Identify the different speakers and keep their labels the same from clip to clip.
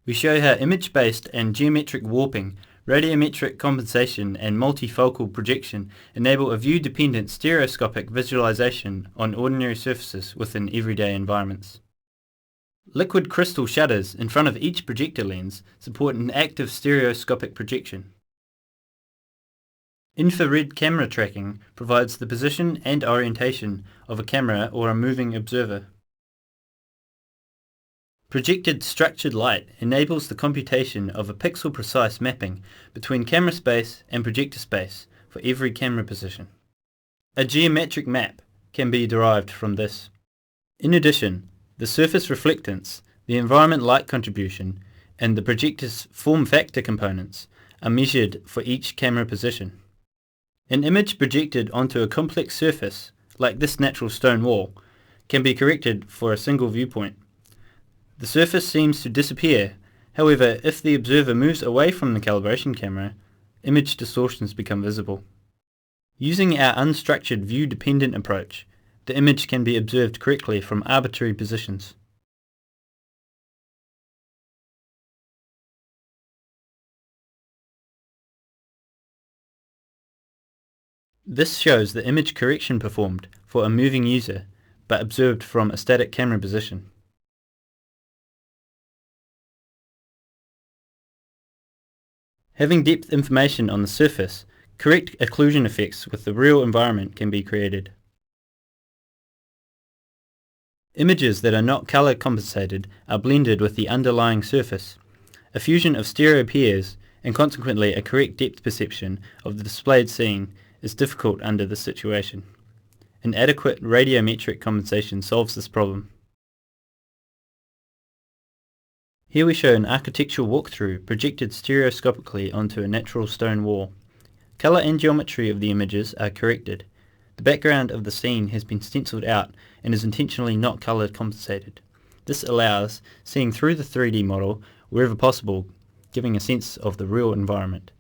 Speaker 1: We show how image-based and geometric warping, radiometric compensation and multifocal projection enable a view-dependent stereoscopic visualization on ordinary surfaces within everyday environments. Liquid crystal shutters in front of each projector lens support an active stereoscopic projection. Infrared camera tracking provides the position and orientation of a camera or a moving observer. Projected structured light enables the computation of a pixel-precise mapping between camera space and projector space for every camera position. A geometric map can be derived from this. In addition, the surface reflectance, the environment light contribution, and the projector's form factor components are measured for each camera position. An image projected onto a complex surface, like this natural stone wall, can be corrected for a single viewpoint. The surface seems to disappear. However, if the observer moves away from the calibration camera, image distortions become visible. Using our unstructured view-dependent approach, the image can be observed correctly from arbitrary positions. This shows the image correction performed for a moving user, but observed from a static camera position. Having depth information on the surface, correct occlusion effects with the real environment can be created. Images that are not color compensated are blended with the underlying surface. A fusion of stereo pairs, and consequently a correct depth perception of the displayed scene, is difficult under this situation. An adequate radiometric compensation solves this problem. Here we show an architectural walkthrough projected stereoscopically onto a natural stone wall. Color and geometry of the images are corrected. The background of the scene has been stenciled out and is intentionally not color compensated. This allows seeing through the 3D model wherever possible, giving a sense of the real environment.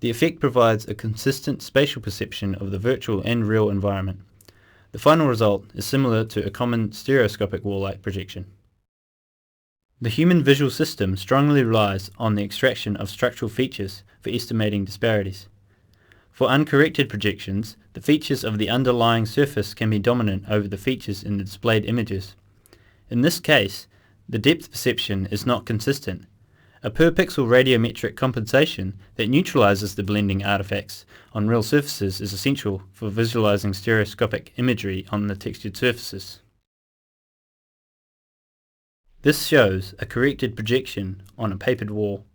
Speaker 1: The effect provides a consistent spatial perception of the virtual and real environment. The final result is similar to a common stereoscopic wall-like projection. The human visual system strongly relies on the extraction of structural features for estimating disparities. For uncorrected projections, the features of the underlying surface can be dominant over the features in the displayed images. In this case, the depth perception is not consistent. A per-pixel radiometric compensation that neutralizes the blending artifacts on real surfaces is essential for visualizing stereoscopic imagery on the textured surfaces. This shows a corrected projection on a papered wall.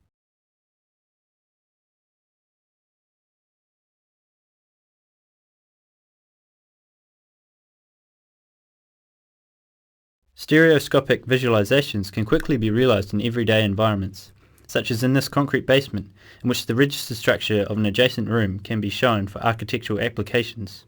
Speaker 1: Stereoscopic visualizations can quickly be realized in everyday environments, such as in this concrete basement, in which the register structure of an adjacent room can be shown for architectural applications.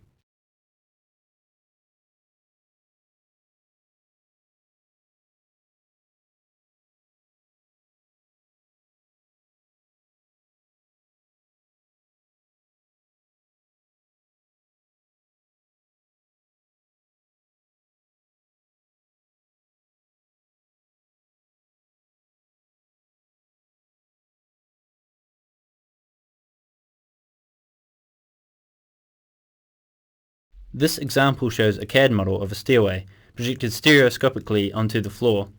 Speaker 1: This example shows a CAD model of a stairway, projected stereoscopically onto the floor.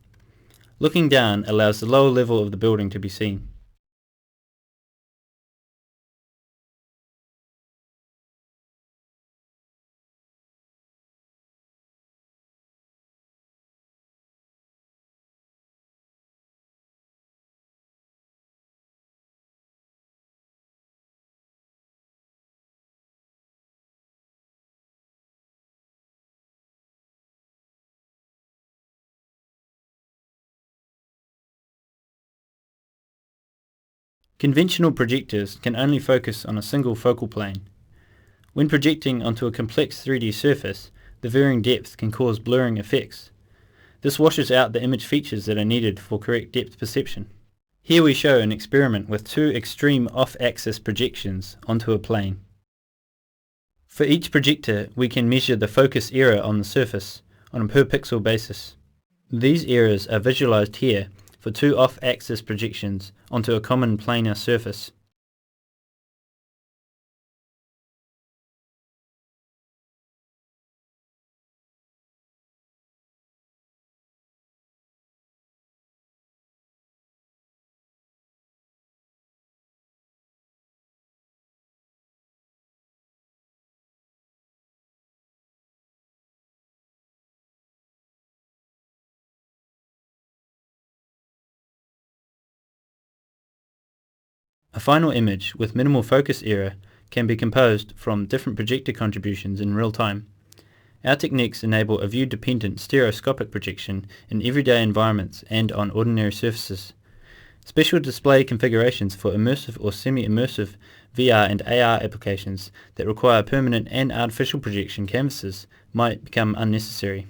Speaker 1: Looking down allows the lower level of the building to be seen. Conventional projectors can only focus on a single focal plane. When projecting onto a complex 3D surface, the varying depth can cause blurring effects. This washes out the image features that are needed for correct depth perception. Here we show an experiment with two extreme off-axis projections onto a plane. For each projector, we can measure the focus error on the surface on a per pixel basis. These errors are visualized here for two off-axis projections onto a common planar surface. A final image with minimal focus error can be composed from different projector contributions in real time. Our techniques enable a view-dependent stereoscopic projection in everyday environments and on ordinary surfaces. Special display configurations for immersive or semi-immersive VR and AR applications that require permanent and artificial projection canvases might become unnecessary.